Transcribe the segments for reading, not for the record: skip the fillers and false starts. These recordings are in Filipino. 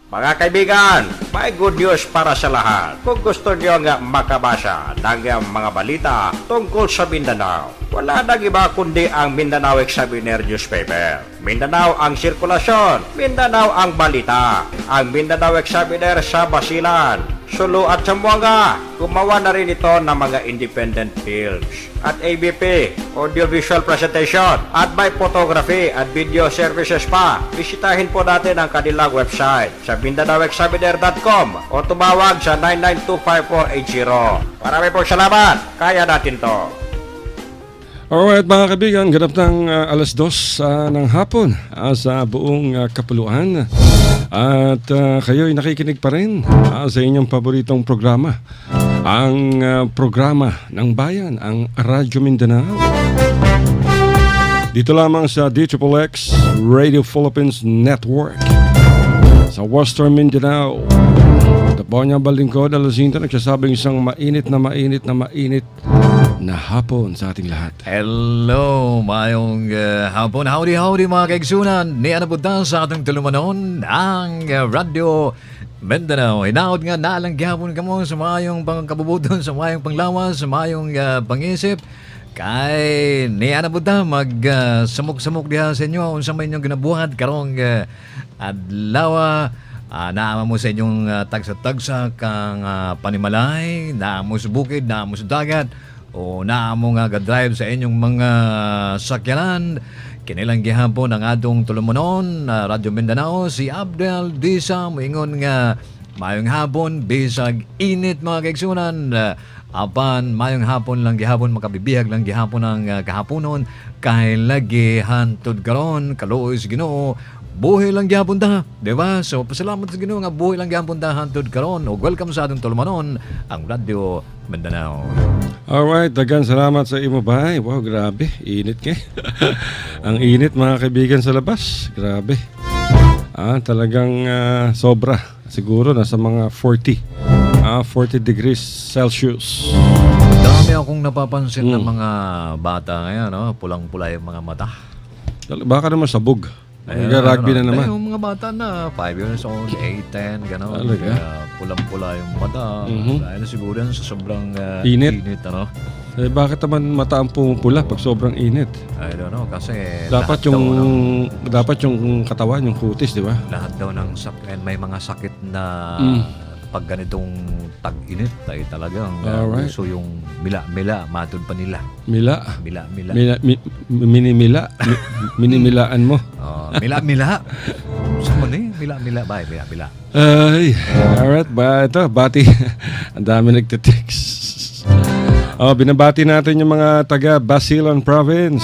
Mga kaibigan, may good news para sa lahat. Kung gusto nyo nga makabasa ng mga balita tungkol sa Mindanao, wala nang iba kundi ang Mindanao Examiner newspaper. Mindanao ang sirkulasyon, Mindanao ang balita. Ang Mindanao Examiner sa Basilan, Sulu at Zamboanga. Gumawa na rin ito ng mga independent films at ABP, audiovisual presentation, at may photography at video services pa. Bisitahin po natin ang kanilang website sa MindanaoExaminer.com o tumawag sa 9925480. Marami po salamat. Kaya natin to. Alright mga kaibigan, ganap ng alas 2 ng hapon sa buong kapuluan. At kayo'y nakikinig pa rin sa inyong paboritong programa. Ang programa ng bayan, ang Radyo Mindanao. Dito lamang sa DXXX Radio Philippines Network sa Western Mindanao. Taponya Balingkod, Alasinta, nagsasabing isang mainit na hapon sa ating lahat. Hello, mayong hapon. Howdy mga kaigsunan. Niya napunta sa ating tulumanon ang Radyo Mindanao. Hinaot nga nalang gihapon kamo sa mayong pangkabubuton, sa mayong panglawas, sa mayong pangisip. Kay niya napunta samok-samok diha sa inyo unsa may inyong ginabuhat karong adlaw. Naama mo sa inyong tagsa-tagsa kang panimalay, naamo sa bukid, naamo sa dagat, o naamo nga ga-drive sa inyong mga sakyanan. Kinilang gihapon ang atong tulumonon Radyo Mindanao, si Abdel Disa, moingon nga mayong hapon, bisag init mga kaigsunan. Apan mayong hapon lang gihapon, makabibihag lang gihapon ang kahaponon, kahit lagi hantod karon kaluoy sa Ginoo. Buhay lang gihapon ta, di ba? So, pasalamat sa Ginoo nga buhay lang gihapon ta hantod karon. O welcome sa atong tulumanon, ang Radyo Mindanao. Alright, dagan salamat sa imo bahay. Wow, grabe, init kay. Ang init mga kaibigan sa labas, grabe. Talagang sobra. Siguro nasa mga 40 degrees Celsius. Dami akong napapansin ng mga bata ngayon, no? Pulang-pula yung mga mata. Baka naman sabog. Rugby na naman. Yung mga bata na 5 years old, 8, 10, gano'n. Talaga? Pulang-pula yung mata. Dahil siguro yan sa sobrang Init. ano? Bakit naman mata ang pumupula pag sobrang init? I don't know, kasi Dapat yung katawan, yung kutis, di ba? lahat daw ng sakit, may mga sakit na pag ganitong tag-init ay talagang Alright. gusto yung mila-mila, matod pa nila. Mila. Mila-mila. Minimilaan mo. Mila-mila. Sa mo ni? Mila-mila. Bye, mila-mila. Ay, alright. Ito, bati. Ang dami nagtitext. Binabati natin yung mga taga Basilan Province.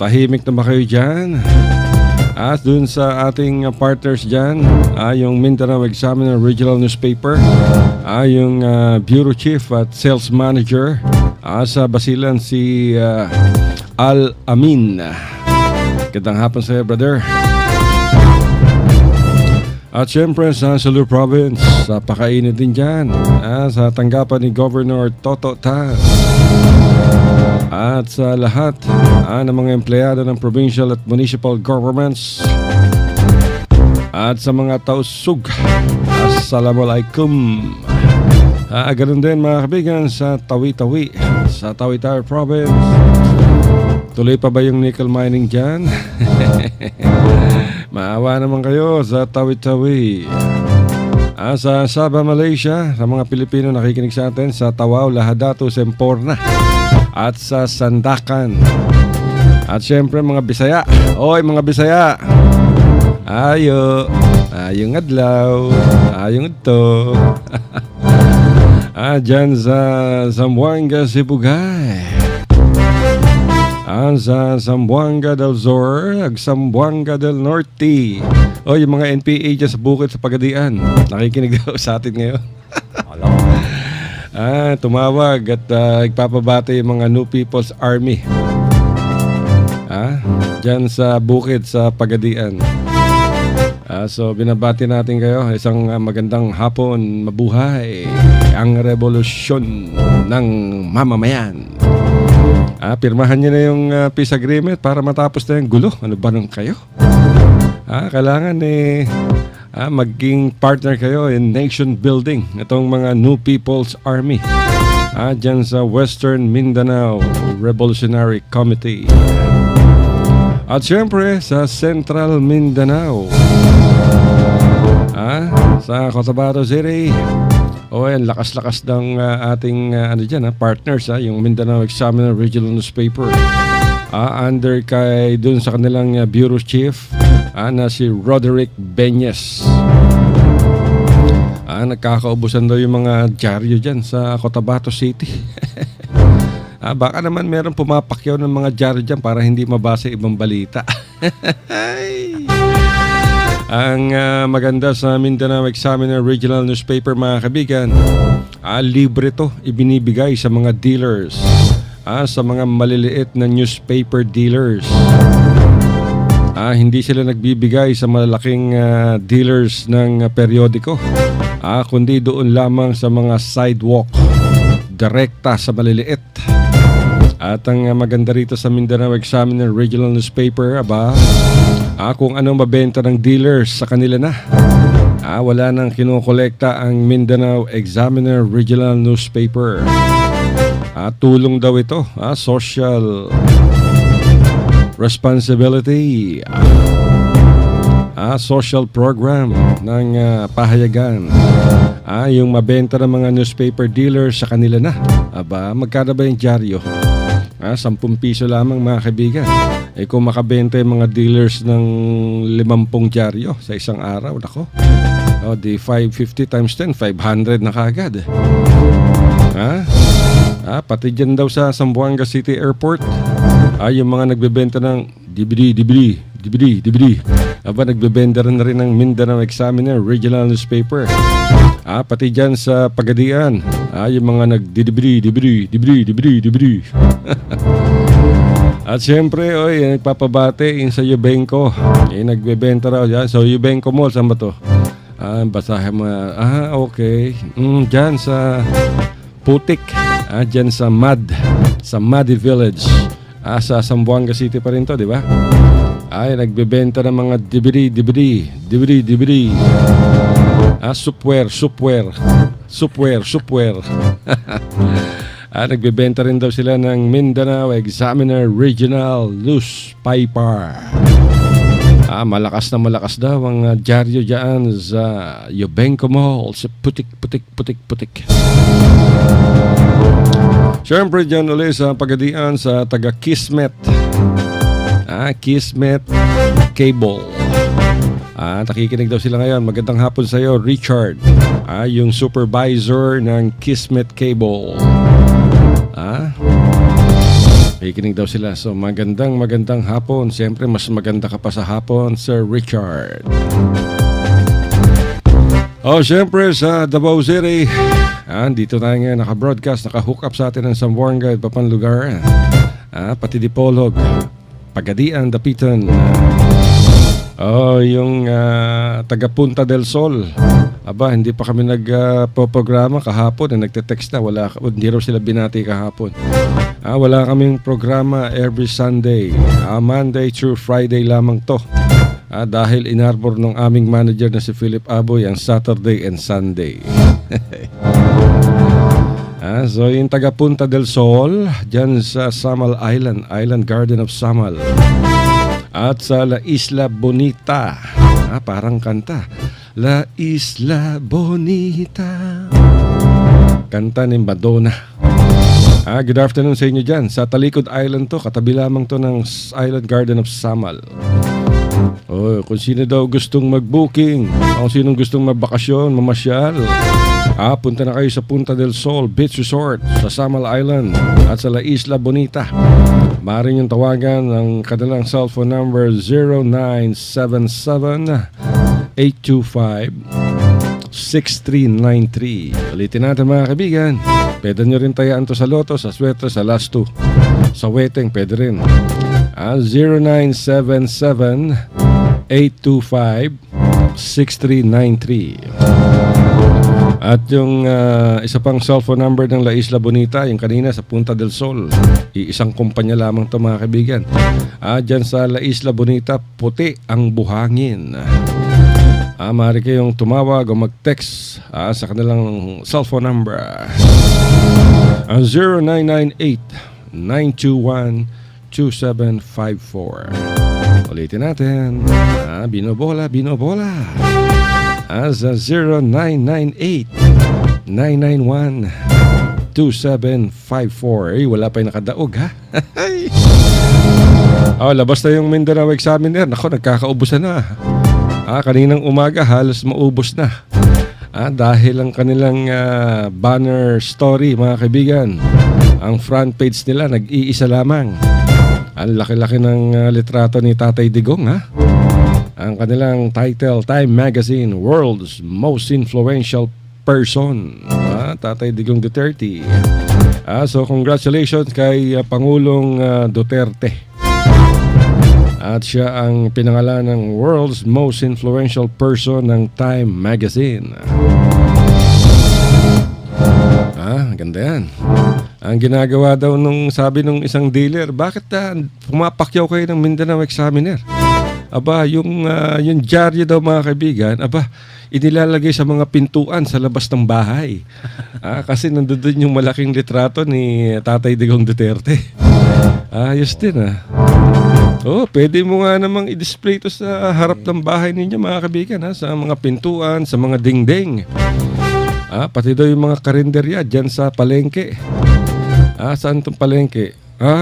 Tahimik na ba kayo dyan? At dun sa ating partners dyan, yung Mindanao Examiner Regional Newspaper, yung Bureau Chief at Sales Manager sa Basilan, si Al Amin. Gandang hapon sa iyo, brother. At syempre sa Sulu Province, pakainit din dyan sa tanggapan ni Governor Toto Tan. At sa lahat ng mga empleyado ng provincial at municipal governments. At sa mga tausug, Assalamualaikum. Ganun din mga kaibigan sa Tawi-Tawi, sa Tawi-Tawi Province. Tuloy pa ba yung nickel mining dyan? Maawa naman kayo sa Tawi-Tawi. Sa Sabah, Malaysia, sa mga Pilipino nakikinig sa atin sa Tawau, Lahadato, Semporna at sa Sandakan. At syempre mga Bisaya. Oy mga Bisaya, ayong adlaw, ayong ito. Dyan sa Zamboanga, Sibugay. Sa Zamboanga del Sur, Zamboanga del Norte. Yung mga NPA dyan sa bukid sa Pagadian, nakikinig daw sa atin ngayon. Tumawag at ipapabati yung mga New People's Army dyan sa bukid sa Pagadian. So binabati natin kayo, isang magandang hapon, mabuhay ang revolusyon ng mamamayan. Pirmahan niyo na yung peace agreement para matapos na yung gulo. Ano ba nung kayo? Kailangan maging partner kayo in nation building. Itong mga New People's Army. Dyan sa Western Mindanao Revolutionary Committee. At syempre sa Central Mindanao. Sa Cotabato City. Yan, lakas-lakas ng ating partners, yung Mindanao Examiner Regional Newspaper. Under kay dun sa kanilang bureau chief na si Roderick Benyes. Nagkakaubusan daw yung mga dyaryo dyan sa Cotabato City. Baka naman meron pumapakyaw ng mga dyaryo dyan para hindi mabasa ibang balita. Ang maganda sa Mindanao Examiner Regional Newspaper, mga kaibigan, libre to ibinibigay sa mga dealers, sa mga maliliit na newspaper dealers. Hindi sila nagbibigay sa malalaking dealers ng periodiko, kundi doon lamang sa mga sidewalk, direkta sa maliliit. At ang maganda rito sa Mindanao Examiner Regional Newspaper, kung anong mabenta ng dealers sa kanila na. Wala nang kinukolekta ang Mindanao Examiner Regional Newspaper. Tulong daw ito, social responsibility, social program ng pahayagan. Yung mabenta ng mga newspaper dealers sa kanila na. Magkano ba yung dyaryo? 10 piso lamang, mga kaibigan. Kung makabenta yung mga dealers ng 50 dyaryo sa isang araw, nako. Di 550 times 10, 500 na kagad. Pati dyan daw sa Zamboanga City Airport, yung mga nagbebenta ng DVD. Nagbebenta rin na rin ng Mindanao Examiner Regional Newspaper. Pati dyan sa Pagadian, yung mga nag-DVD. At syempre, nagpapabate sa Yubenco. Nagbebenta raw dyan. So, Yubenco Mall, saan ba to? Basahin mo. Okay. Dyan sa Putik. Dyan sa Madi Village. Sa Zamboanga City pa rin to, di ba? Nagbebenta ng mga DVD. Supware. Nagbebenta rin daw sila ng Mindanao Examiner Regional Newspaper. Malakas daw ang dyaryo dyan sa Yubenco Mall, sa Putik. Siyempre dyan ulit sa Pagadian sa taga Kismet. Kismet Cable. Nakikinig daw sila ngayon. Magandang hapon sa iyo, Richard. Yung supervisor ng Kismet Cable. Nakikinig daw sila. So magandang hapon. Siyempre mas maganda ka pa sa hapon, Sir Richard. Siyempre sa Davao City. Dito tayo ngayon naka-broadcast, naka-hook up sa atin ng Zamboanga at papang lugar. Pati Dipolog, Pagadian, Dapitan. Yung taga Punta del Sol. Hindi pa kami nagpo-programa kahapon. Nagte-text na, hindi raw sila binati kahapon. Wala kaming programa every Sunday. Monday through Friday lamang to. Dahil inarbor ng aming manager na si Philip Aboy ang Saturday and Sunday. So yung taga Punta del Sol, dyan sa Samal Island Garden of Samal. At sa La Isla Bonita, parang kanta, La Isla Bonita, kanta ni Madonna. Good afternoon sa inyo dyan. Sa Talikod Island to, katabi lamang to ng Island Garden of Samal. Kung sino daw gustong mag-booking, kung sino gustong magbakasyon, mamasyal, punta na kayo sa Punta del Sol Beach Resort sa Samal Island at sa La Isla Bonita. Maaari niyong tawagan ang kanilang cellphone number 0977-825-6393. Ulitin natin, mga kaibigan. Pwede nyo rin tayaan to sa loto, sa swerte, sa last two. Sa weteng, pwede rin. 0977-825-6393. At yung isa pang cellphone number ng La Isla Bonita, yung kanina sa Punta del Sol. Iisang kumpanya lamang to mga kaibigan. Dyan sa La Isla Bonita, puti ang buhangin. Maaari kayong tumawag o mag-text sa kanilang cellphone number. 0998-921-2754. Ulitin natin. Binobola. Sa 0998-991-2754. Wala pa yung nakadaog, ha? Labas na yung Mindanao Examiner. Nako, nagkakaubusan na. Kaninang umaga, halos maubos na. Dahil ang kanilang banner story, mga kaibigan, ang front page nila, nag-iisa lamang. Ang laki-laki ng litrato ni Tatay Digong, ha? Ang kanilang title, Time Magazine, World's Most Influential Person. Tatay Digong Duterte. So congratulations kay Pangulong Duterte. At siya ang pinangalan ng World's Most Influential Person ng Time Magazine. Ganda yan. Ang ginagawa daw nung sabi nung isang dealer, bakit pumapakyaw kayo ng Mindanao Examiner? Yung dyaryo daw mga kaibigan, inilalagay sa mga pintuan sa labas ng bahay. Kasi nandoon yung malaking litrato ni Tatay Digong Duterte. Ayos din pwede mo nga namang i-display ito sa harap ng bahay ninyo mga kaibigan, sa mga pintuan, sa mga dingding. Pati daw yung mga karinderya dyan sa palengke. Saan itong palengke?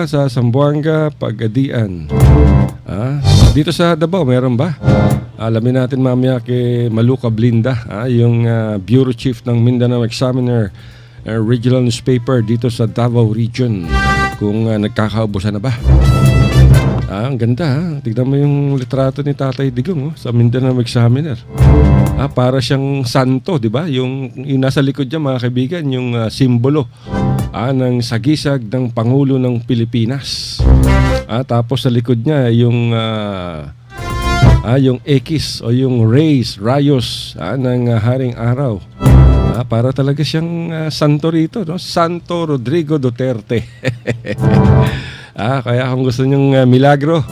Sa Zamboanga, Pagadian. Dito sa Davao, meron ba? Alamin natin mamaya kay Maluca Blinda, yung Bureau Chief ng Mindanao Examiner Regional Newspaper dito sa Davao Region. Kung nagkakaubusan na ba? Ang ganda, tignan mo yung litrato ni Tatay Digong sa Mindanao Examiner. Para siyang santo, di ba? Yung nasa likod niya mga kaibigan, yung simbolo ng sagisag ng Pangulo ng Pilipinas. Tapos sa likod niya yung X o yung rayos ng Haring Araw. Para talaga siyang santo rito, no? Santo Rodrigo Duterte. Kaya kung gusto nyong milagro,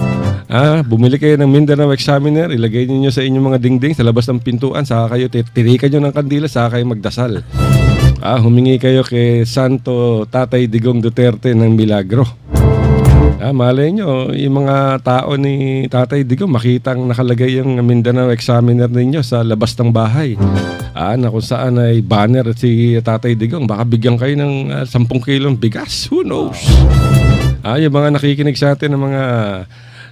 bumili kayo ng Mindanao Examiner, ilagay niyo sa inyong mga dingding sa labas ng pintuan, saka kayo tirikan nyo ng kandila, saka kayo magdasal. Humingi kayo kay Santo Tatay Digong Duterte ng milagro. Malay nyo, yung mga tao ni Tatay Digong makitang nakalagay yung Mindanao Examiner ninyo sa labas ng bahay. Na kung saan ay banner si Tatay Digong, baka bigyan kayo ng 10 kilong bigas. Who knows? Yung mga nakikinig sa atin ng mga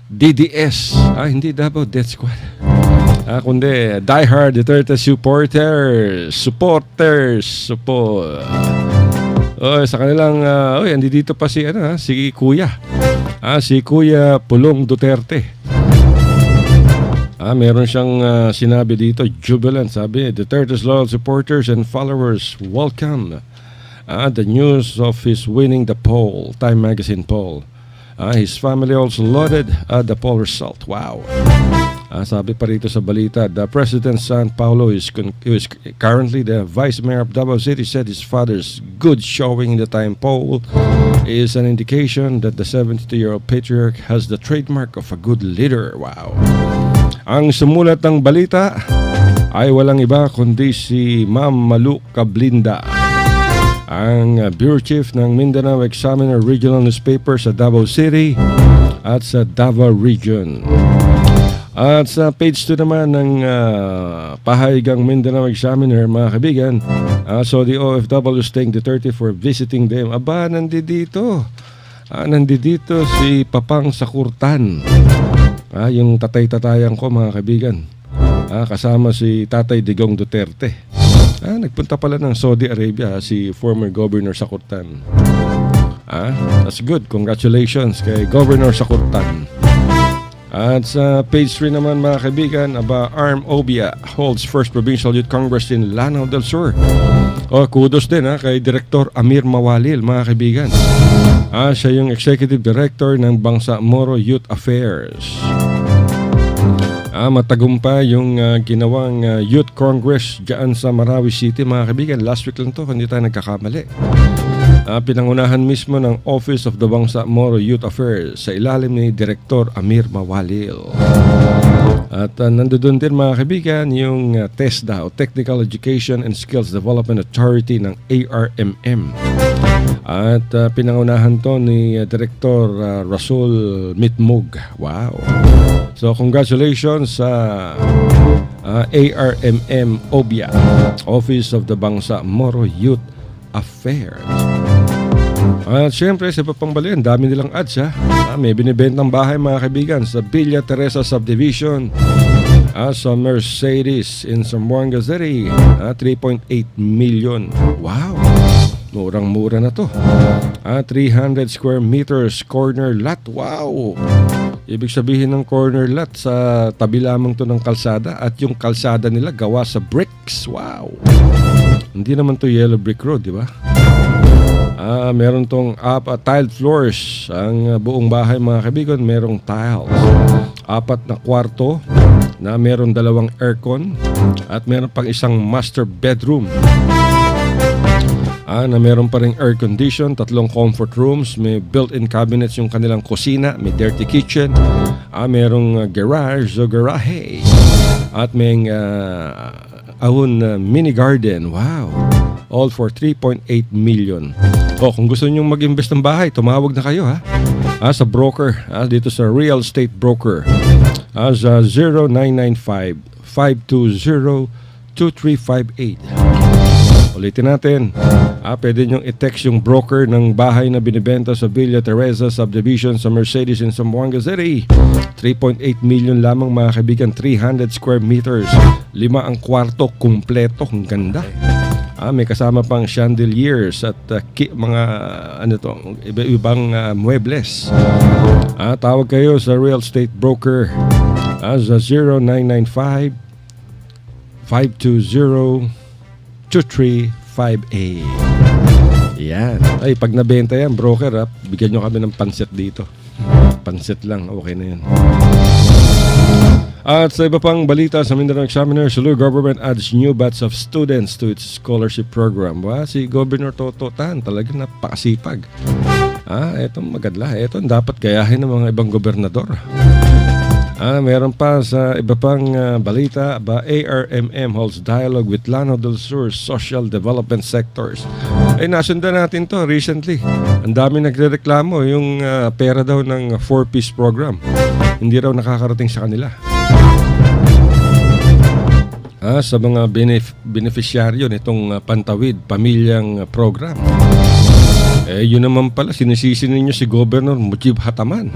DDS, hindi Davao Death Squad. Kundi diehard Duterte supporters. Sa kanilang, dito pa si Kuya. Si Kuya Pulong Duterte. Meron siyang sinabi dito, jubilant, sabi, Duterte's loyal supporters and followers welcome the news of his winning the poll, Time Magazine poll. His family also lauded the poll result. Wow. Sabi pa rito sa balita, the President's son, Paulo, who is currently the Vice Mayor of Davao City, said his father's good showing in the Time poll is an indication that the 72-year-old patriarch has the trademark of a good leader. Wow. Ang sumulat ng balita ay walang iba kundi si Ma'am Maluca Blinda, ang Bureau Chief ng Mindanao Examiner Regional Newspaper sa Davao City at sa Davao Region. At sa page 2 naman ng pahayagang Mindanao Examiner, mga kaibigan, so the OFWs thank Duterte for visiting them. Nandito si Papang Sakurtan, yung tatay-tatayan ko, mga kaibigan, kasama si Tatay Digong Duterte. Nagpunta pala ng Saudi Arabia si former Governor Sakurtan. That's good. Congratulations kay Governor Sakurtan. At sa page 3 naman, mga kaibigan, Arm Obia holds first Provincial Youth Congress in Lanao del Sur. Kudos din kay Director Amir Mawalil, mga kaibigan. Siya yung Executive Director ng Bangsamoro Youth Affairs. Matagumpay yung ginawang Youth Congress dyan sa Marawi City, mga kaibigan. Last week lang to, hindi tayo nagkakamali. Pinangunahan mismo ng Office of the Bangsamoro Youth Affairs sa ilalim ni Direktor Amir Mawalil. At nandoon din, mga kaibigan, yung TESDA o Technical Education and Skills Development Authority ng ARMM. At pinangunahan to ni Direktor Rasul Mitmug. Wow! So congratulations sa ARMM OBIA, Office of the Bangsamoro Youth Affairs. At syempre sa Papangbalian, dami nilang ads ha. May binibentang bahay, mga kaibigan, sa Villa Teresa Subdivision, sa Mercedes in Zamboanga City, 3.8 million. Wow! Murang-mura na to. 300 square meters corner lot. Wow! Ibig sabihin ng corner lot, sa tabi lamang to ng kalsada, at yung kalsada nila gawa sa bricks. Wow! Hindi naman to yellow brick road, di ba? Meron tong tiled floors. Ang buong bahay, mga kaibigan, merong tiles. 4 na kwarto na meron 2 aircon, at meron pang isang master bedroom na meron pa ring air condition, 3 comfort rooms, may built-in cabinets yung kanilang kusina, may dirty kitchen, merong garage o garahe, at may mini garden. Wow! All for 3.8 million. Kung gusto niyo mag-invest ng bahay, tumawag na kayo ha. Sa broker, dito sa real estate broker. Sa 0995-520-2358. Ulitin natin. Pwede niyong i-text yung broker ng bahay na binibenta sa Villa Teresa Subdivision sa Mercedes in Zamboanga City. 3.8 million lamang, mga kaibigan, 300 square meters. 5 ang kwarto, kumpleto, ang ganda. May kasama pang chandeliers at mga ibang muebles. Tawag kayo sa real estate broker sa 0995 520-2358. Yan. Ay, pag nabenta yan, broker, bigyan nyo kami ng pansit dito. Pansit lang, okay na yan. At sa iba pang balita sa Mindanao Examiner, Sulu government adds new batch of students to its scholarship program. Si Governor Toto Tan, talagang napakasipag. Ito maganda. Ito dapat gayahin ng mga ibang gobernador. Meron pa sa iba pang balita, ARMM holds dialogue with Lanao del Sur social development sectors. Nasundan natin to recently. Ang dami nagrereklamo yung pera daw ng 4-piece program. Hindi raw nakakarating sa kanila. Sa mga beneficiaryo nitong Pantawid Pamilyang Program. Yun naman pala, sinisisi ninyo si Governor Mujib Hataman.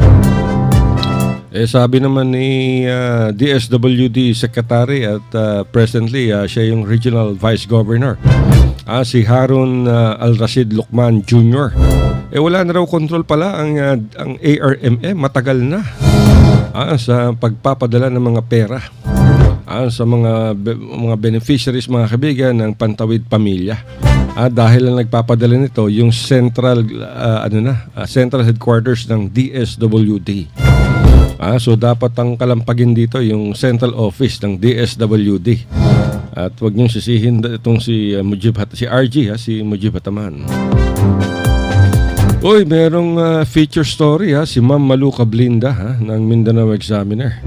Sabi naman ni DSWD Secretary at presently siya yung Regional Vice Governor, si Harun Al-Rashid Lucman Jr. Wala na raw control pala ang ARMM, matagal na sa pagpapadala ng mga pera sa mga beneficiaries, mga kaibigan, ng Pantawid Pamilya. Dahil ang nagpapadala nito yung central central headquarters ng DSWD. So dapat ang kalampagin dito yung central office ng DSWD. At wag niyong sisihin itong si RG, si Mujib Hataman. Merong feature story si Ma'am Maluca Blinda ng Mindanao Examiner.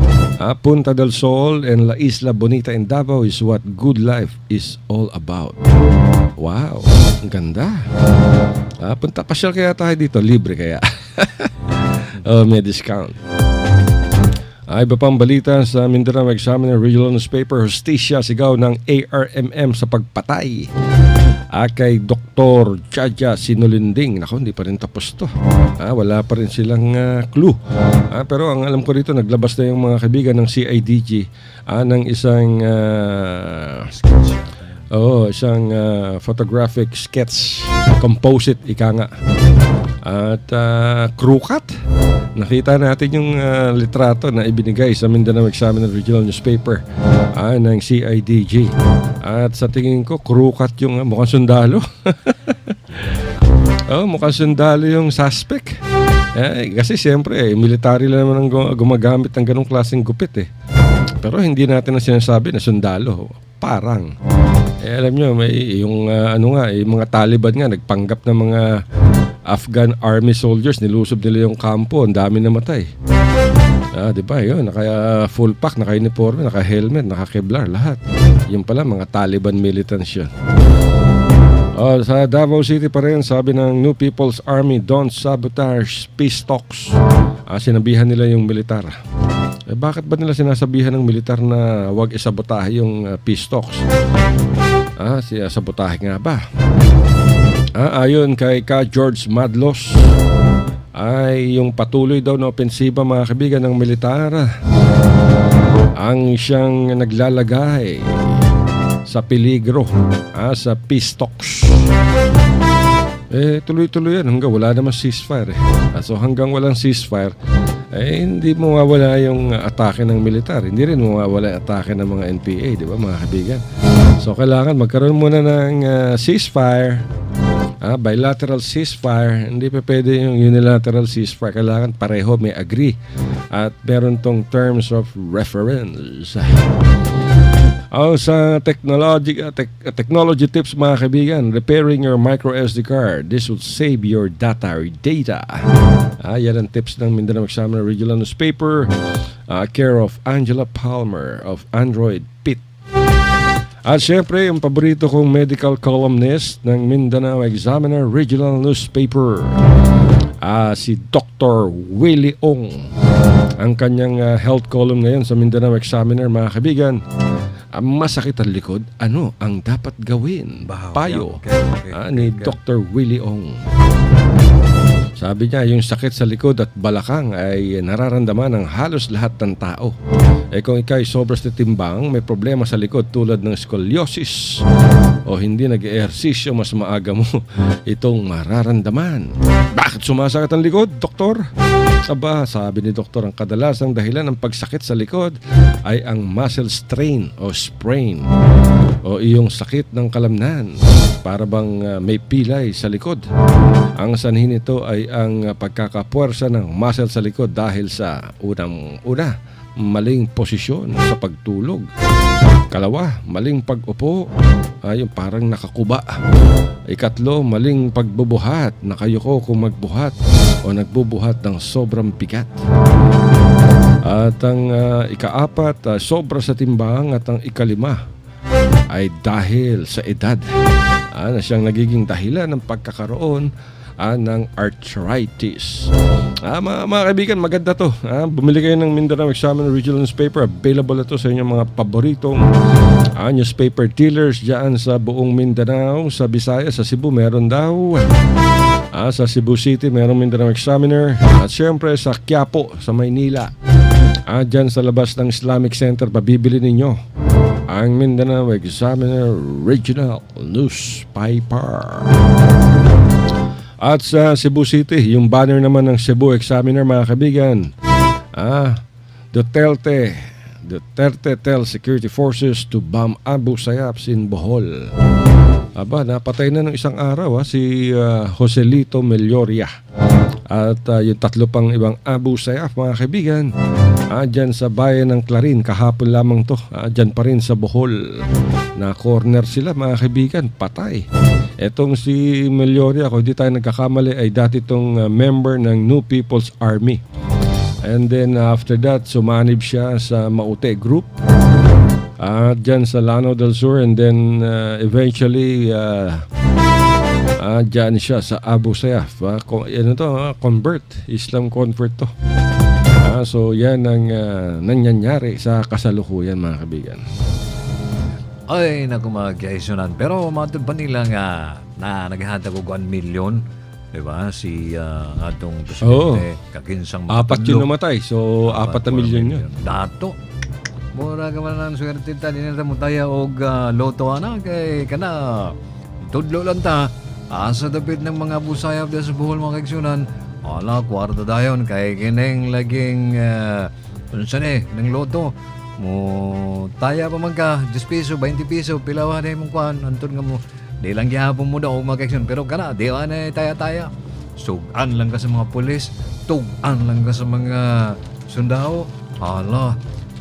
Punta del Sol and La Isla Bonita in Davao is what good life is all about. Wow, ang ganda. Punta pasyal kaya tayo dito, libre kaya. May discount. Iba pang balita sa Mindanao Examiner Regional Newspaper, Hustisya sigaw ng ARMM sa pagpatay kay Dr. Chacha Sinulinding. Nako, hindi pa rin tapos to. Wala pa rin silang clue. Pero ang alam ko rito, naglabas na yung mga kaibigan ng CIDG ng isang isang photographic sketch, composite, ika nga. At crew cut. Nakita natin yung litrato na ibinigay sa Mindanao Examiner Regional Newspaper ng CIDG. At sa tingin ko, crew cut yung mukhang sundalo. Mukhang sundalo yung suspect. Kasi siyempre, military lang naman ang gumagamit ng ganong klaseng gupit . Pero hindi natin na sinasabi na sundalo. Parang. Alam nyo, may yung mga Taliban nga, nagpanggap ng mga Afghan army soldiers, nilusob nila yung kampo, ang dami namatay. Di ba? Yun, naka full pack, naka-uniforme, naka-helmet, naka-Kevlar, lahat. Yung pala, mga Taliban militants yun. Sa Davao City pa rin, sabi ng New People's Army, don't sabotage peace talks. Sinabihan nila yung militar. Bakit ba nila sinasabihan ng militar na huwag isabotahe yung peace talks? Sabotahe nga ba? Ayon kay George Madlos, ay yung patuloy daw na opensiba, mga kaibigan, ng militar ang siyang naglalagay sa peligro sa peace talks. Tuloy-tuloy yan hanggang wala naman ceasefire. So hanggang walang ceasefire, hindi mawawala yung atake ng militar. Hindi rin mawawala yung atake ng mga NPA, di ba, mga kaibigan? So kailangan magkaroon muna ng ceasefire, bilateral ceasefire. Hindi pa pwede yung unilateral ceasefire. Kailangan pareho may agree at meron tong terms of reference. Sa technology tips, mga kaibigan, repairing your micro SD card. This will save your data. Yan ang tips ng Mindanao Examiner Regional Newspaper, care of Angela Palmer of Android Pit. At syempre, yung paborito kong medical columnist ng Mindanao Examiner Regional Newspaper, si Dr. Willie Ong. Ang kanyang health column ngayon sa Mindanao Examiner, mga kaibigan, masakit ang likod, ano ang dapat gawin? Payo ni Dr. Willie Ong. Sabi niya, yung sakit sa likod at balakang ay nararamdaman ng halos lahat ng tao. Kung ikay sobras titimbang, may problema sa likod tulad ng scoliosis o hindi nag-ehersisyo, mas maaga mo itong mararamdaman. Bakit sumasakit ang likod, doktor? Sabi ni doktor, ang kadalasang dahilan ng pagsakit sa likod ay ang muscle strain o sprain o iyong sakit ng kalamnan. Para bang may pilay sa likod. Ang sanhin nito ay ang pagkakapuwersa ng muscle sa likod dahil sa unang-una, maling posisyon sa pagtulog. Kalawa, maling pag-upo, yung parang nakakuba. Ikatlo, maling pagbubuhat, nakayuko kung magbuhat o nagbubuhat ng sobrang bigat. At ang ikaapat, sobra sa timbang. At ang ikalima ay dahil sa edad, na siyang nagiging dahilan ng pagkakaroon ng arthritis. Mga kaibigan, maganda to. Bumili kayo ng Mindanao Examiner Regional Newspaper. Available ito sa inyong mga paboritong newspaper dealers dyan sa buong Mindanao. Sa Visayas, sa Cebu meron daw. Sa Cebu City meron Mindanao Examiner. At syempre sa Quiapo, sa Maynila, dyan sa labas ng Islamic Center, pabibili ninyo ang Mindanao Examiner Regional Newspaper. At sa Cebu City, yung banner naman ng Cebu Examiner, mga kaibigan, Duterte tells security forces to bomb Abu Sayyaf in Bohol. Napatay na ng isang araw si Joselito Melloria. At yung tatlo pang ibang Abu Sayyaf, mga kaibigan, dyan sa bayan ng Clarin, kahapon lamang to, dyan pa rin sa Bohol. Na corner sila, mga kaibigan, patay. Etong si Melloria, kung di tayo nagkakamali, ay dati itong member ng New People's Army. And then after that, sumanib siya sa Maute Group dyan sa Lanao del Sur. And then eventually dyan siya sa Abu Sayyaf. Convert, Islam convert to. So yan ang nangyayari sa kasalukuyan, mga kaibigan. Ay, naku mga kaisunan. Pero matod pa nila nga na naghahatag og 1 million, di ba? Si atong presidente, kakinsang 4 yun namatay. So 4 na milyon yun. Dato. Mura ka man ng swerte ta, di na mo tayo og loto kay kana. Tudlo lang ta. Asa dapit ng mga busayap sa Bohol, mga kaisunan. Kwarta dayon kay kineng laging ng loto. Mo taya pa man ka 10 piso, 20 piso, pilawa na mong kuhan, antun nga mo di lang gihapon mo daw mag-action, pero kana di na taya-taya, sugan lang ka sa mga pulis, tugan lang ka sa mga sundao,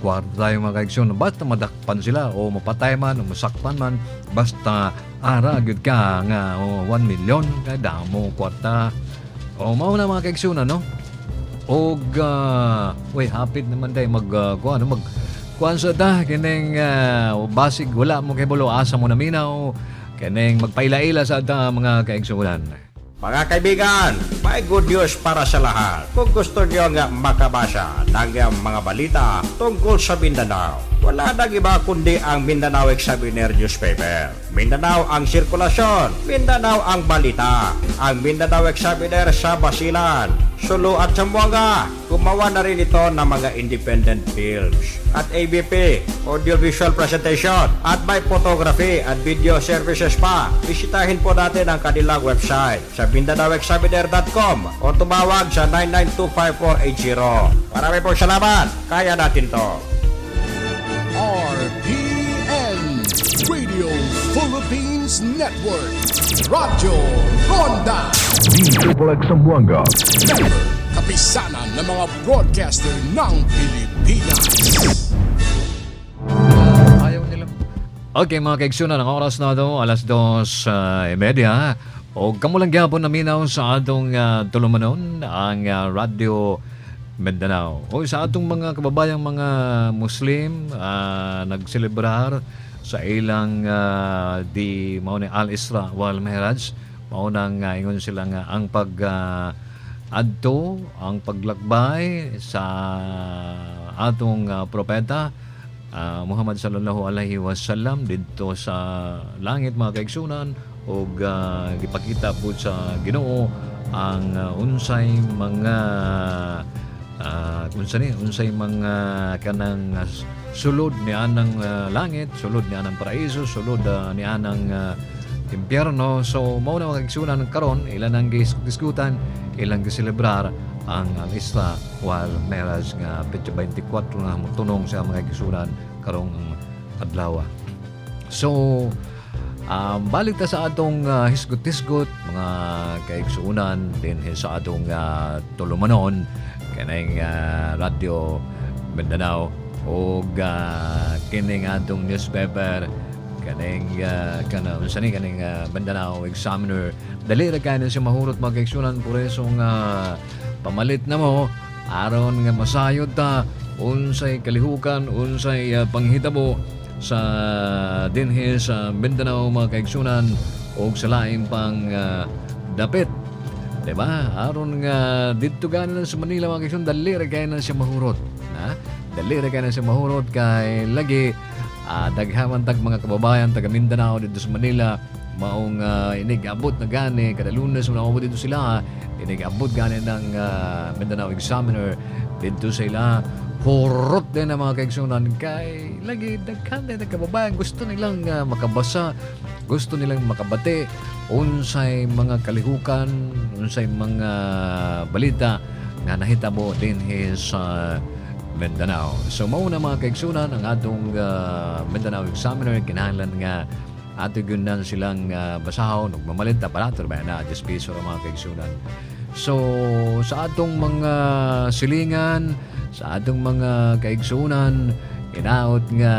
kwarta tayo mga kaigsoon. Basta madakpan sila o mapatay man o masakpan man, basta ara gyud ka nga 1 million kada mo kwarta. O mao na mga kaigsoon no. Og hapit naman day kuan sa ta kining basig wala mo kay bulo asa mo naminaw kining magpaila-ila sa ta mga kaigsunan. Mga kaibigan, may good news para sa lahat. Kung gusto niyo nga makabasa ng mga balita tungkol sa Mindanao, wala nang iba kundi ang Mindanao Examiner newspaper. Mindanao ang sirkulasyon, Mindanao ang balita. Ang Mindanao Examiner sa Basilan, Sulu at Zamboanga. Gumawa na rin ito ng mga independent films at ABP, audiovisual presentation at may photography at video services pa. Bisitahin po natin ang kanilang website sa MindanaoExaminer.com o tumawag sa 9925480. Marami pong salamat. Kaya natin to. RPN Radio Philippines Network. Radyo Ronda. Triple X Zamboanga. Kapisanan ng mga broadcaster ng Pilipinas. Ayaw nila. Okay mga kaigsunan, ang oras na ito, alas 2:30. O kamulang gyapon na minaw sa atong tulumanon, ang Radio Mindanao. O sa atong mga kababayang mga Muslim, nagselebrar sa ilang di mauna Al-Isra wal Mi'raj. Maunang ingon sila nga ang adto ang paglakbay sa atong propeta Muhammad sallallahu alaihi wasallam didto sa langit mga kaigsunan ug gipakita po sa Ginoo ang unsay mga unsay mga kanang sulod ni anang langit, sulod ni anang paraiso, sulod ni anang impyerno. So mao na mga kaigsunan karon ilan ang diskutan, ilang giselebrar ang Al-Isra wal Mi'raj nga petsa 24 na motunong sa mga kaigsunan karong adlaw. So balik ta sa atong hisgot-hisgot mga kaigsunan din sa atong tulumanon kanang Radio Mindanao o kining atong newspaper kaning Mindanao Examiner. Dali ra kayo siya mahurot mga kaigsunan, por eso nga pamalit na mo aron nga masayod ta unsay kalihukan, unsay panghitabo sa dinhi sa Mindanao mga kaigsunan o sa laing pang dapit. Diba? Aron nga dito ganan sa Manila mga kaigsunan, dali ra kayo siya mahurot. Dali ra kayo siya mahurot kay lagi daghaman tag mga kababayan taga Mindanao dito sa Manila maong inigabot na gani kada Lunes na umabot dito sila inigabot gani ng Mindanao Examiner dito sa ila hurot din ang mga kaigsunan kay lagi daghan din kababayan gusto nilang makabasa, gusto nilang makabati unsay mga kalihukan, unsay mga balita nga nahitabo din sa Mindanao. So mao na mga kaigsunan ang atong Mindanao Examiner kinahanglan nga ato gyunan silang basahon ug mamalinta parator ba na 10 piso ang mga kaigsunan. So sa atong mga silingan, sa atong mga kaigsunan, inaot nga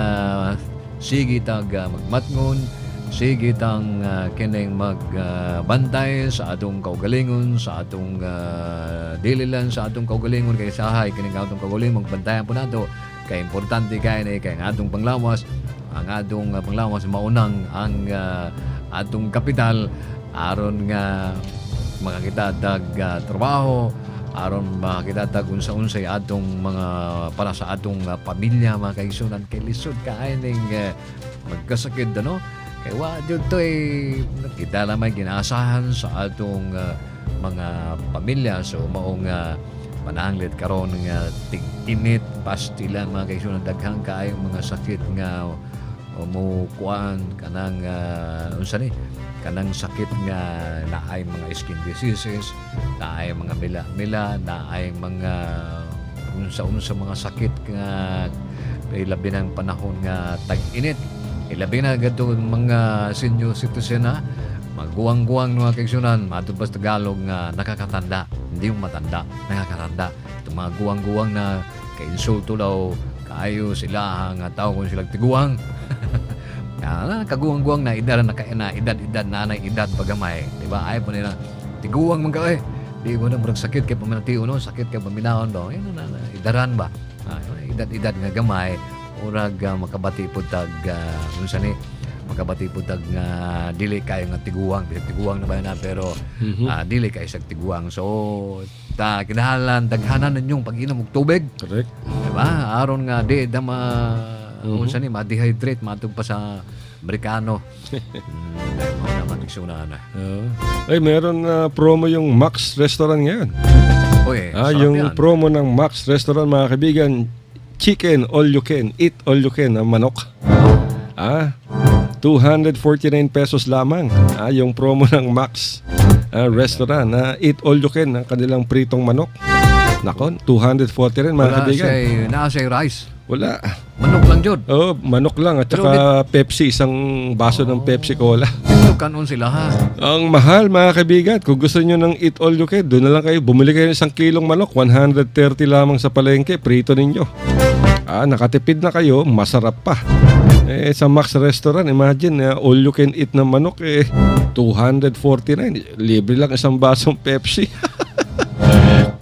sige tag magmatngon, sige tang kining magbantay sa atong kaugalingon, sa atong dili lang sa atong kaugalingon kay sahay kining atong kaugalingon magbantayan po nato kay importante kay ang atong panglawas, ang atong panglawas maunang ang atong kapital aron nga makakita dag trabaho, aron makakita dag unsa-unsay atong mga para sa atong pamilya mga kaigsunan kay lisod kaay ning magkasakit no. Kaya wadyo to'y kita lamang ginaasahan sa atong mga pamilya. So maong pananglit karon nga tig-init, pastilan mga kaigsunan daghang kaayong mga sakit nga umukuan kanang kanang sakit nga naay mga skin diseases, naay mga mila-mila, naay mga unsa-unsa mga sakit nga labi ng panahon nga tag-init. Ilabi na gato mga senior citizen na magguwang-guwang mga kaigsunan matod pa sa Tagalog nga nakakatanda, hindi yung matanda, nakakatanda. Itong mga guwang-guwang na kainsulto daw Ayo sila nga tao kung silang tiguang. Kaguwang-guwang na edad na edad nanay edad pagamay, di ba? Ay po nila tiguang man ka di mo na murag sakit kay pamanatiyo no, sakit kay paminahon do. Na idaran ba? Edad nga gamay urag makabati pud tag unsa ni makabati pud tag nga dili kayo nga tiguang na ba na pero dili kayo sa tiguang. So kinahanglan daghanan ninyong pag-inom og tubig. Correct. Diba? Aron nga di dama unsa ni ma-dehydrate matug pa sa Amerikano. Mo na matigsunan na. Ay, meron na promo yung Max Restaurant ngayon. Oy, Yung yan. promo ng Max Restaurant, mga kaibigan, chicken all you can, eat all you can, manok. 249 pesos lamang. Yung promo ng Max Restaurant, eat all you can, ang kanilang pritong manok. Nakon, 240 rin, mga kaibigan. Nasa rice. Wala. Manok lang jud. Manok lang at saka Pepsi, isang baso ng Pepsi Cola. Dito kanon sila ha. Ang mahal, mga kaibigan. Kung gusto nyo ng eat all you can, doon na lang kayo. Bumili kayo ng 1 kilong manok, 130 lamang sa palengke, prito ninyo. Nakatipid na kayo, masarap pa. Sa Max Restaurant, imagine, all you can eat na manok, 249. Libre lang isang basong Pepsi.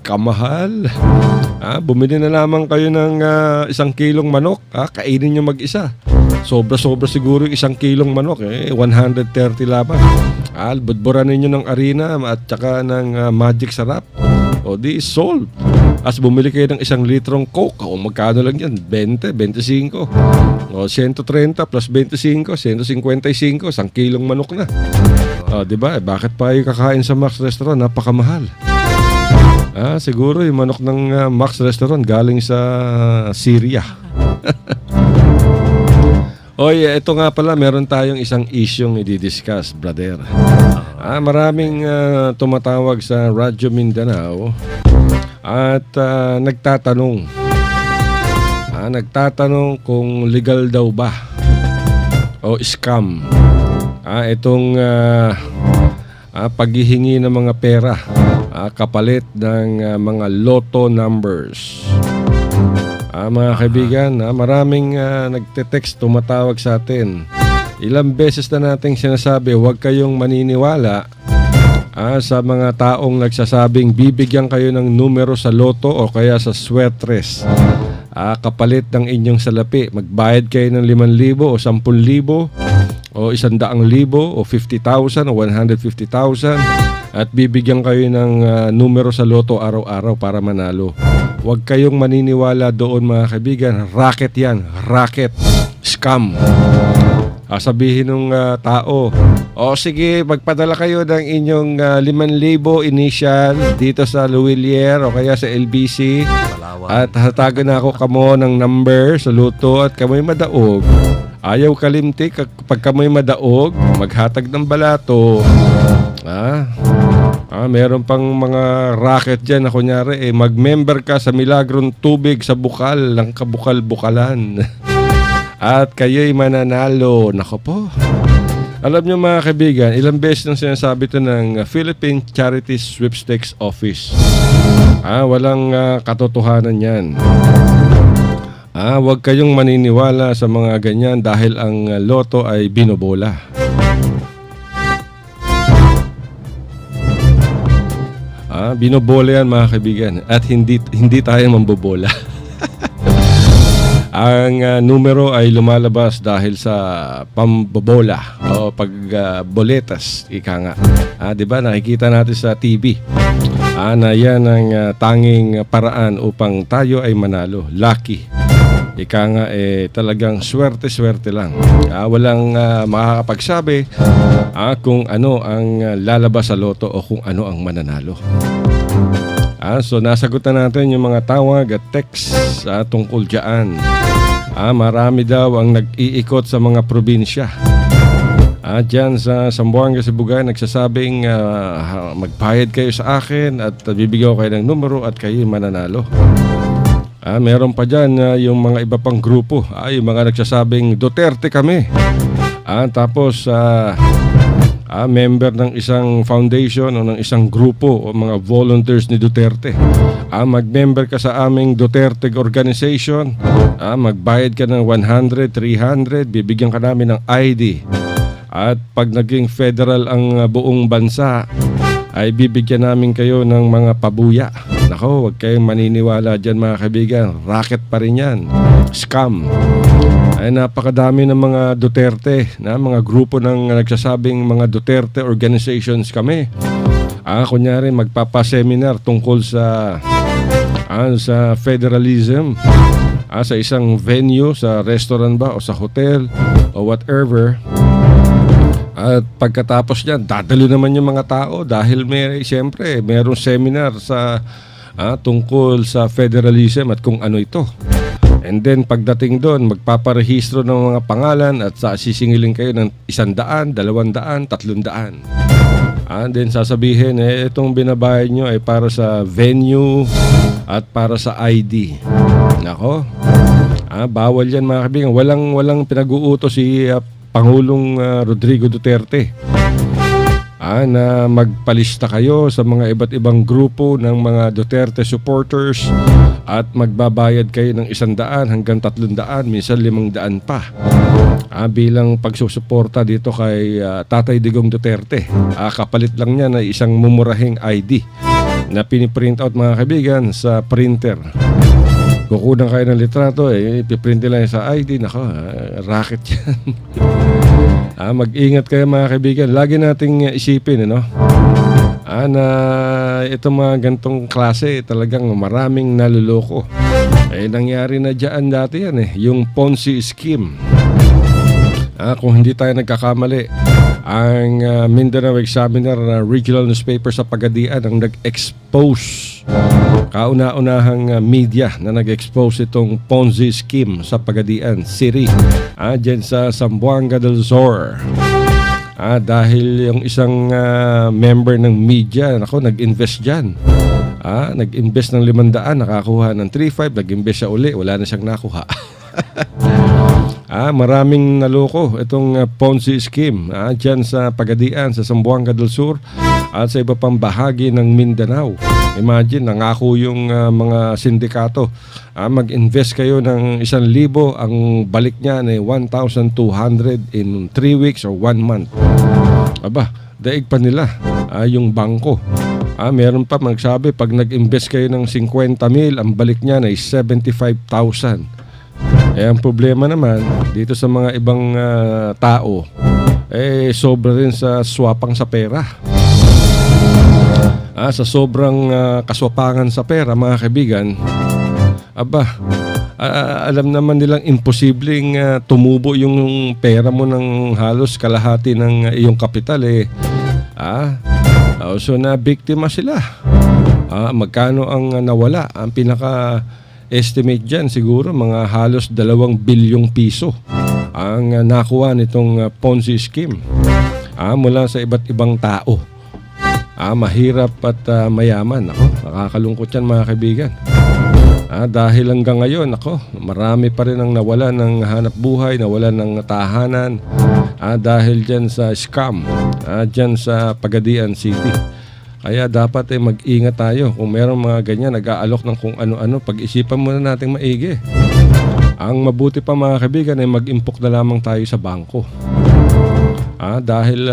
Kamahal. Bumili na lamang kayo ng 1 kilong manok. Kainin nyo mag-isa. Sobra-sobra siguro yung 1 kilong manok. 130 lamang. Budburan ninyo ng Arena at saka ng Magic Sarap. O di sold. As bumili kayo ng 1 litrong Coke. Magkano lang yan? 20, 25. 130 plus 25, 155. 1 kilong manok na. Diba? Bakit pa kayo kakain sa Max Restaurant? Napakamahal. Siguro yung manok ng Max Restaurant galing sa Syria. Oy, ito nga pala, meron tayong isang isyong i-discuss, brother. Maraming tumatawag sa Radyo Mindanao at nagtatanong. Nagtatanong kung legal daw ba o scam itong paghihingi ng mga pera kapalit ng mga lotto numbers. Mga kaibigan, maraming nagte-text, tumatawag sa atin. Ilang beses na nating sinasabi, huwag kayong maniniwala sa mga taong nagsasabing bibigyan kayo ng numero sa loto o kaya sa sweatres. Kapalit ng inyong salapi. Magbayad kayo ng 5,000 o 10,000 o 100,000 o 50,000 o 150,000 at bibigyan kayo ng numero sa loto araw-araw para manalo. Huwag kayong maniniwala doon, mga kaibigan. Racket yan. Racket. Scam. Sabihin ng tao, sige, magpadala kayo ng inyong 5,000 initial dito sa Luwilier o kaya sa LBC. At hatagan na ako kamo ng number sa loto at kamoy madaog. Ayaw kalimti kapag kamoy madaog, maghatag ng balato. Meron pang mga racket dyan na kunyari, mag-member ka sa Milagrong Tubig sa Bukal ng kabukal-bukalan. At kayo'y mananalo. Nako po. Alam nyo, mga kaibigan, ilang beses nang sinasabi ito ng Philippine Charity Sweepstakes Office. Walang katotohanan yan. Huwag kayong maniniwala sa mga ganyan dahil ang loto ay binobola. Binobola yan, mga kaibigan, at hindi tayo mambobola. Ang numero ay lumalabas dahil sa pambobola o pagboletas, ika nga. Diba, nakikita natin sa TV na yan ang tanging paraan upang tayo ay manalo. Lucky. Ika nga, talagang swerte-swerte lang. Walang makakapagsabi kung ano ang lalabas sa loto o kung ano ang mananalo. So nasagot na natin yung mga tawag at text tungkol dyan. Marami daw ang nag-iikot sa mga probinsya. Dyan sa Zamboanga, Sibugay, nagsasabing magbayad kayo sa akin at bibigyan ko kayo ng numero at kayo mananalo. Meron pa dyan yung mga iba pang grupo. Yung mga nagsasabing Duterte kami. Tapos member ng isang foundation o ng isang grupo o mga volunteers ni Duterte. mag-member ka sa aming Duterte Organization, magbayad ka ng 100, 300, bibigyan ka namin ng ID. At pag naging federal ang buong bansa, ay bibigyan namin kayo ng mga pabuya. Nako, huwag kayong maniniwala dyan mga kaibigan. Racket pa rin yan. Scam. Ay napakadami ng mga Duterte, mga grupo ng nagsasabing mga Duterte organizations kami. Kunyari magpapaseminar tungkol sa federalism. Sa isang venue, sa restaurant ba o sa hotel o whatever. At pagkatapos niyan, dadalo naman yung mga tao dahil siyempre merong seminar sa tungkol sa federalism at kung ano ito. And then pagdating doon, magpaparehistro ng mga pangalan at sisingilin kayo ng 100, 200, 300. And then sasabihin, itong binabayad nyo ay para sa venue at para sa ID. Nako, bawal yan mga kaibigan. Walang pinag-uutos si Pangulong Rodrigo Duterte na magpalista kayo sa mga iba't ibang grupo ng mga Duterte supporters at magbabayad kayo ng 100 hanggang 300, minsan 500 pa bilang pagsusuporta dito kay Tatay Digong Duterte. Kapalit lang niya na isang mumurahing ID na piniprint out mga kaibigan sa printer. Kukunan kayo ng litrato, ipiprint lang sa ID. Nako, racket yan. Mag-ingat kayo mga kaibigan. Lagi nating isipin, na itong mga gantong klase talagang maraming naluloko. Nangyari na dyan dati yan yung Ponzi scheme. Kung hindi tayo nagkakamali, ang Mindanao Examiner na regional newspaper sa Pagadian ang nag-expose, kauna-unahang media na nag-expose itong Ponzi scheme sa Pagadian City, dyan sa Zamboanga del Sur. Dahil yung isang member ng media, nag-invest dyan. Nag-invest ng 500, nakakuha ng 3,500, nag-invest siya uli, wala na siyang nakuha. Maraming naloko itong Ponzi scheme dyan sa Pagadian, sa Zamboanga del Sur at sa iba pang bahagi ng Mindanao. Imagine, nangako yung mga sindikato, mag-invest kayo ng 1,000, ang balik niya ay 1,200 in 3 weeks or 1 month. Daig pa nila yung bangko. Meron pa magsabi, pag nag-invest kayo ng 50,000, ang balik niya ay 75,000. Ang problema naman dito sa mga ibang tao, sobra rin sa swapang sa pera. Sa sobrang kaswapangan sa pera mga kaibigan, alam naman nilang imposibleng tumubo yung pera mo ng halos kalahati ng iyong kapital so na biktima sila. Magkano ang nawala? Ang pinaka estimate dyan siguro mga halos 2 bilyong piso ang nakuha nitong Ponzi scheme mula sa iba't ibang tao. Mahirap at mayaman. Nakakalungkot yan mga kaibigan. Dahil hanggang ngayon, marami pa rin ang nawala ng hanap buhay, nawala ng tahanan dahil dyan sa scam dyan sa Pagadian City. Kaya dapat mag-ingat tayo. Kung meron mga ganyan, nag-aalok ng kung ano-ano, pag-isipan muna natin maigi. Ang mabuti pa mga kaibigan ay mag-impok na lamang tayo sa bangko. Dahil,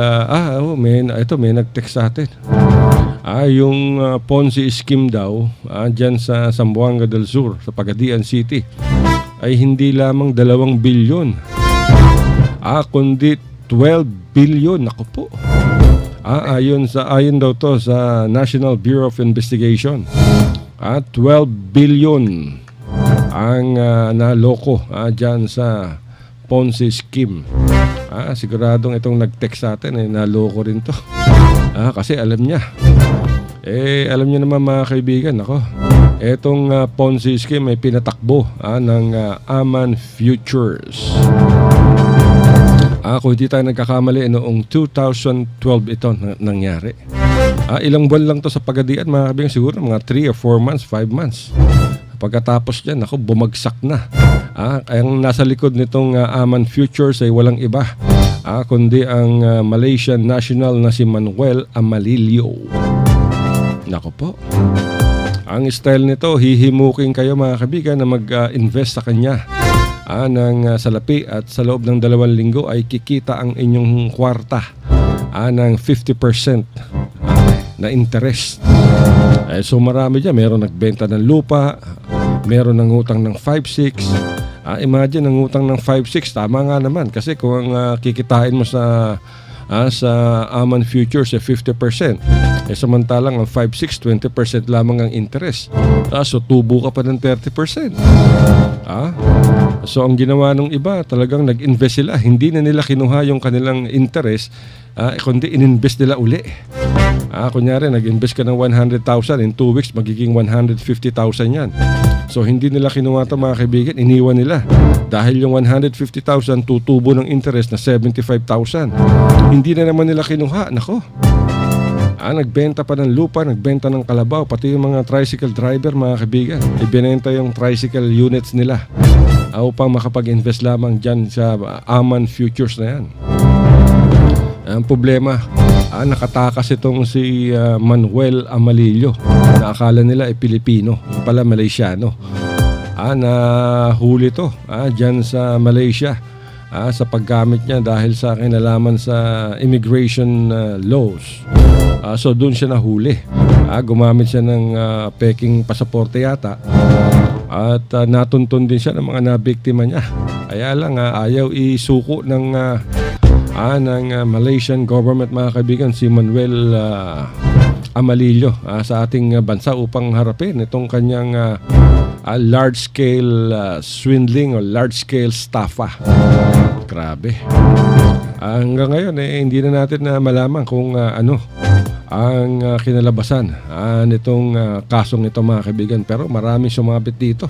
may nag-text sa atin. Yung Ponzi scheme daw, dyan sa Zamboanga del Sur, sa Pagadian City, ay hindi lamang 2 bilyon. Kundi 12 bilyon. Naku po. Ayon daw to sa National Bureau of Investigation. 12 billion ang naloko dyan sa Ponzi scheme. Siguradong itong nag-text sa atin naloko rin to. Kasi alam niya. Alam niyo naman mga kaibigan, etong Ponzi scheme ay pinatakbo ng Aman Futures. Kung hindi tayo nagkakamali, noong 2012 ito nangyari. Ilang buwan lang to sa Pagadian mga kaibigan, siguro mga 3 or 4 months, 5 months. Pagkatapos dyan, bumagsak na. Ang nasa likod nitong Aman Futures ay walang iba, kundi ang Malaysian national na si Manuel Amalilio. Nako po. Ang style nito, hihimukin kayo mga kaibigan na mag-invest sa kanya ng salapi at sa loob ng 2 linggo ay kikita ang inyong kwarta ng 50% na interest. So marami dyan, meron nagbenta ng lupa, meron ng utang ng 5-6. Imagine ang utang ng 5-6, tama nga naman kasi kung kikitain mo sa Aman Futures 50%. Samantalang ang 5-6, 20% lamang ang interest. So tubo ka pa ng 30%. So ang ginawa ng iba, talagang nag-invest sila. Hindi na nila kinuha yung kanilang interest, kundi ininvest nila uli. Kunyari, nag-invest ka ng 100,000, in 2 weeks magiging 150,000 yan. So hindi nila kinuha ito mga kaibigan, iniwan nila. Dahil yung 150,000 tutubo ng interest na 75,000. Hindi na naman nila kinuha. Nako. Nagbenta pa ng lupa, nagbenta ng kalabaw, pati yung mga tricycle driver mga kaibigan. Ibinenta yung tricycle units nila upang makapag-invest lamang dyan sa Aman Futures na yan. Ang problema, nakatakas itong si Manuel Amalillo na akala nila ay Pilipino, pala Malaysiano. Nahuli to dyan sa Malaysia sa paggamit niya dahil sa kinalaman sa immigration laws. So doon siya nahuli. Gumamit siya ng peking pasaporte yata at natuntun din siya ng mga nabiktima niya. Kaya lang ayaw isuko ng Malaysian government mga kaibigan si Manuel Amalillo sa ating bansa upang harapin itong kanyang large-scale swindling o large-scale staffa. Grabe. Hanggang ngayon hindi na natin malaman kung ano ang kinalabasan nitong kasong ito mga kaibigan. Pero maraming sumabit dito.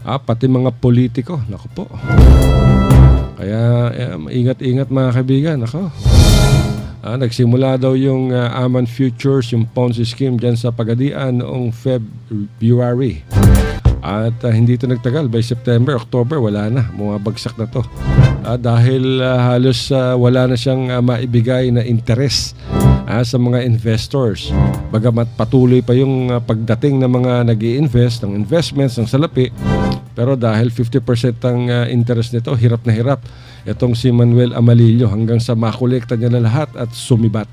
Pati mga politiko. Naku po. Kaya ingat-ingat mga kaibigan. Ako. Nagsimula daw yung Aman Futures, yung Ponzi scheme dyan sa Pagadian noong February. At hindi ito nagtagal. By September, October, wala na. Bumabagsak na to. Dahil halos wala na siyang maibigay na interest sa mga investors. Bagamat patuloy pa yung pagdating ng mga nag-i-invest, ng investments, ng salapi. Pero dahil 50% ang interest nito, hirap na hirap itong si Manuel Amalillo hanggang sa makolekta niya na lahat at sumibat.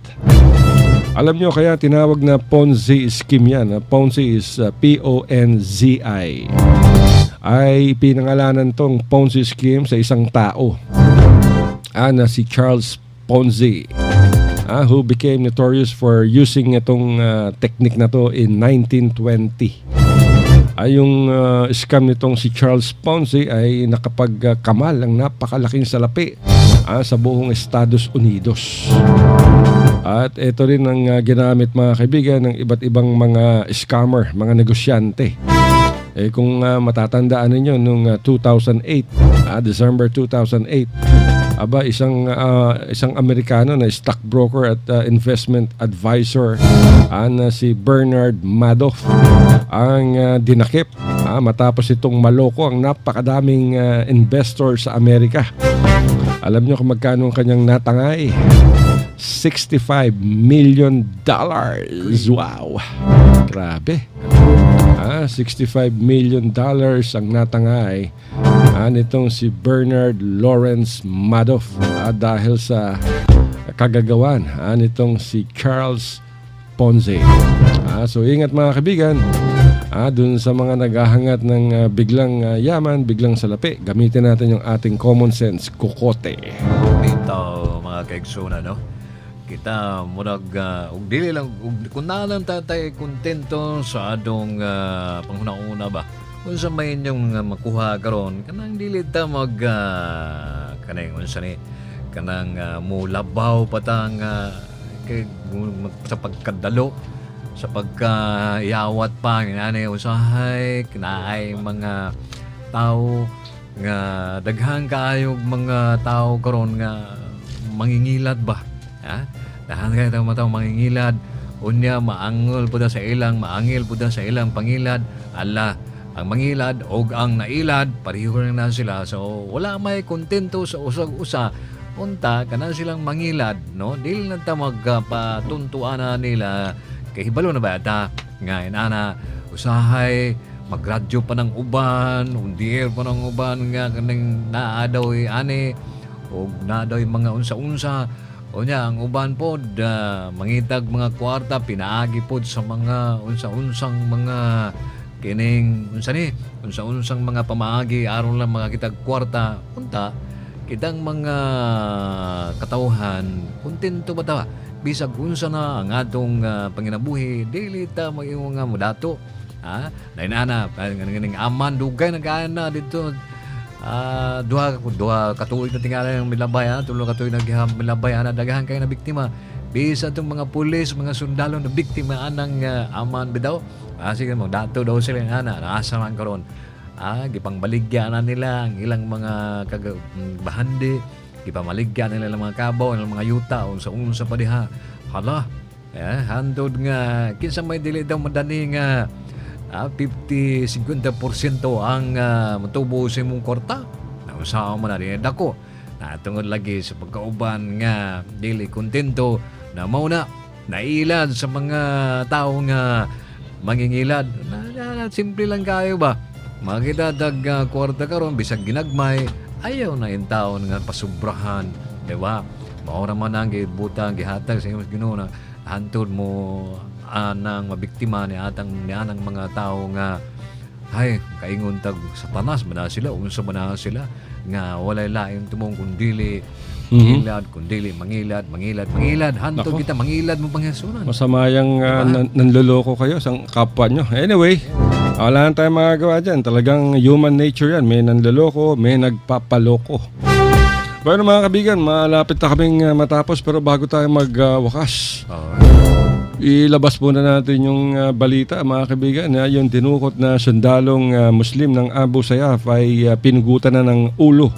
Alam nyo kaya tinawag na Ponzi scheme yan. Ponzi is P-O-N-Z-I. Ay pinangalanan tong Ponzi scheme sa isang tao na si Charles Ponzi, who became notorious for using itong technique na to in 1920. Yung scam nitong si Charles Ponzi ay nakapagkamal ng napakalaking salapi sa buong Estados Unidos. At ito rin ang ginamit mga kaibigan ng iba't ibang mga scammer, mga negosyante. Kung matatandaan ninyo nung 2008, December 2008, isang Amerikano na stockbroker at investment advisor na si Bernard Madoff ang dinakip matapos itong maloko ang napakadaming investor sa Amerika. Alam nyo kung magkano ang kanyang natangay? $65 million. Wow! Grabe! $65 million ang natangay nitong si Bernard Lawrence Madoff dahil sa kagagawan nitong si Charles Ponzi. So ingat mga kaibigan, dun sa mga naghahangat ng biglang yaman, biglang salapi, gamitin natin yung ating common sense kukote. Ito mga kaigsuna, no? Kita murag ug dili lang kun nalang tatay kontento sa adong panghuna-una ba unsa may inyong makuha karon kanang dili ta mag kanang unsa ni kanang mulabaw patang sa pagkadalo sa pagkayawat pa ngani usahay kinaay mga tao nga daghang kaayog mga tao karon nga mangingilad ba. Dahan kayo itong matang mangingilad. Unya, maangil po sa ilang, maangil po sa ilang pangilad. Ala, ang mangilad o ang nailad, pareho na sila. So, wala may kontento sa usag-usa. Punta, kanan silang mangilad, no? Dili na ta magpatuntuan na nila. Kay hibalo na ba ata? Nga, inana, usahay magradyo pa ng uban, undier pa ng uban nga kaning naadaw ani o naadaw mga unsa-unsa o niya ang uban pod mangitag mga kwarta pinaagi pod sa mga unsa-unsang mga kining unsa-unsang mga pamaagi aron lang mga kitag kwarta unta kitang mga katawhan kontento ba ta bisag unsa na ang atong panginabuhi dili ta mag-ingon nga modato nainana ganing aman dugay nagana dito duha katuig na tingala ng milabay tulo katuig milabay daghan kay na biktima bisa itong mga pulis mga sundalo na biktima anang aman bitaw sige mo dato daw sila naasa man karon gipangbaligya na nila ang ilang mga bahandi gipamaligya nila ng mga kabaw ng mga yuta unsa pa diha hala handod nga kinsa may dili daw madani nga 50-50% ang matubo sa imong kwarta na usaha man na dako tungod lagi sa pagkauban nga dili kontento na mauna nailad sa mga tao nga mangingilad na simple lang kayo ba makita dag kwarta karon bisag ginagmay ayaw na yung taon nga pasubrahan diba maura man ang gibutang gihatag sa imong Ginoo na hantod mo anang mabiktima ni anang mga tao nga ay kaingon tag satanas man sila unsa man sila nga walay lain tumong kundili kundili mangilad hantod kita mangilad mo pangasunan Masamayang nanloloko kayo sa kapwa nyo. Anyway, wala na tayong magagawa dyan. Talagang human nature yan. May nanloloko, may nagpapaloko. Bueno mga kabigan, malapit na kaming matapos pero bago tayo magwakas, ilabas muna natin yung balita mga kaibigan. Yung dinukot na sundalong Muslim ng Abu Sayyaf ay pinugutan na ng ulo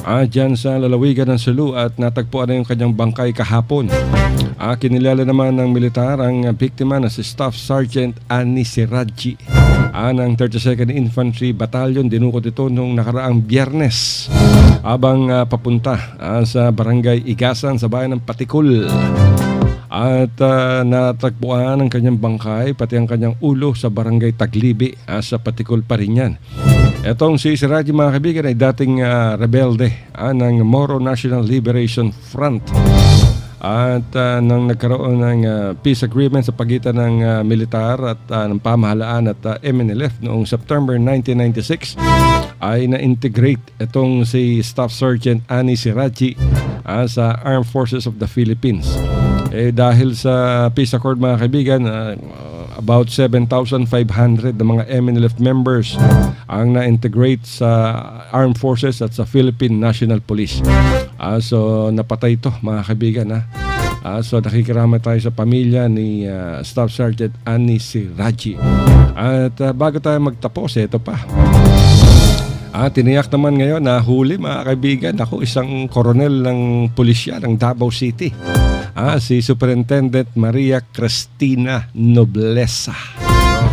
dyan sa lalawigan ng Sulu at natagpuan na yung kanyang bangkay kahapon. Kinilala naman ng militar ang biktima na si Staff Sergeant Ani Siraji ng 32nd Infantry Battalion. Dinukot ito nung nakaraang Biyernes habang papunta sa barangay Igasan sa bayan ng Patikul. At natagpuan ang kanyang bangkay pati ang kanyang ulo sa barangay Taglibi sa Patikul pa rin yan. Etong si Siraji mga kaibigan ay dating rebelde ng Moro National Liberation Front. At nang nagkaroon ng peace agreement sa pagitan ng militar at ng pamahalaan at MNLF noong September 1996 ay na-integrate itong si Staff Sergeant Ani Siraji sa Armed Forces of the Philippines. Dahil sa peace accord mga kaibigan, about 7,500 na mga MNLF members ang na-integrate sa Armed Forces at sa Philippine National Police. So napatay ito mga kaibigan. So nakikirama tayo sa pamilya ni Staff Sergeant Ani Siraji. At bago tayo magtapos, ito pa. Tiniyak naman ngayon na huli mga kaibigan ako isang koronel ng pulisya ng Davao City. Si Superintendent Maria Cristina Nobleza.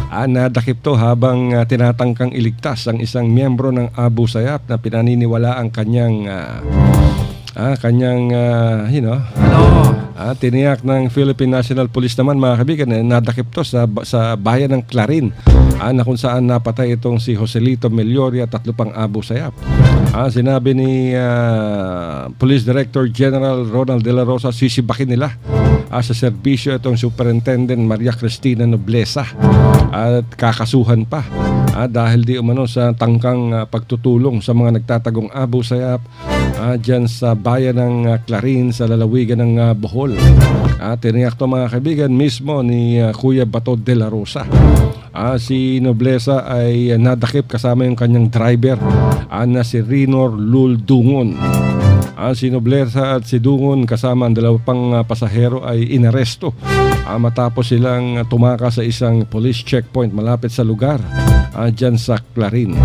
Nadakip to habang tinatangkang iligtas ang isang miyembro ng Abu Sayyaf na pinaniniwala ang kanyang tiniyak ng Philippine National Police naman mga kaibigan nadakip to sa bayan ng Clarin na kung saan napatay itong si Joselito Melioria at 3 pang Abu Sayyaf. Sinabi ni Police Director General Ronald De La Rosa sisibakin nila sa serbisyo itong Superintendent Maria Cristina Nobleza at kakasuhan pa dahil di umano sa tangkang pagtutulong sa mga nagtatagong Abu Sayyaf dyan sa bayan ng Clarin sa lalawigan ng Bohol. Tiniyak to mga kaibigan mismo ni Kuya Bato de la Rosa. Si Nobleza ay nadakip kasama yung kanyang driver na si Rinor Lul Dungon. Si Nobleza at si Dungon kasama ang 2 pang pasahero ay inaresto matapos silang tumakas sa isang police checkpoint malapit sa lugar dyan sa Clarin.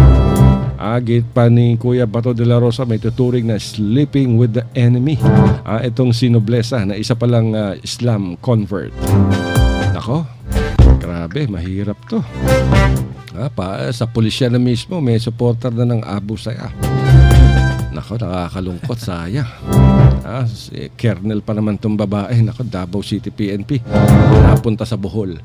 Agit pa ni Kuya Bato de la Rosa may tuturing na sleeping with the enemy. Itong si Nobleza na isa palang Islam convert. Nako, grabe, mahirap to. Sa pulisya na mismo may supporter na ng Abu Sayyaf. Nako, nakakalungkot, sayang. Si Kernel pa naman tong babae. Nako, Davao City PNP. Napunta sa Bohol.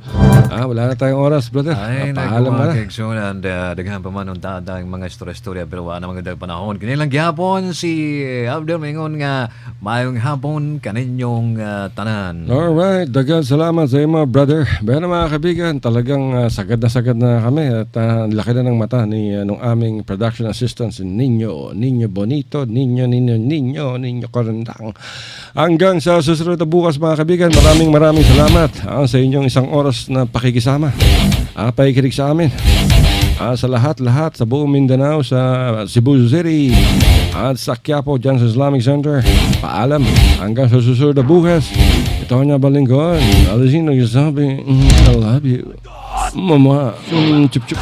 Wala na tayong oras, brother. Ay, Paalam ka na. nagkumakigsunan. Daghan pa man ang tatang mga istorya-istorya pero wala naman ganda panahon. Kanilang gihapon si Abdel Mingon nga mayong hapon kaninyong tanan. Alright, dagan salamat sa iyo mga brother. Pero mga kaibigan, talagang sagad na kami at laki na ng mata ni nung aming production assistant si Nino Bonito, Nino Corendang. Hanggang sa susunod na bukas mga kaibigan, maraming salamat sa inyong isang oras na pakikisama. Pakikinig sa amin. Sa lahat sa buong Mindanao, sa Cebu City at sa Quiapo dyan sa Islamic Center. Paalam hanggang sa susunod na bukas. Ito niya balingkon. Alisin nagsasabi, I love you. Mama. Chup chup.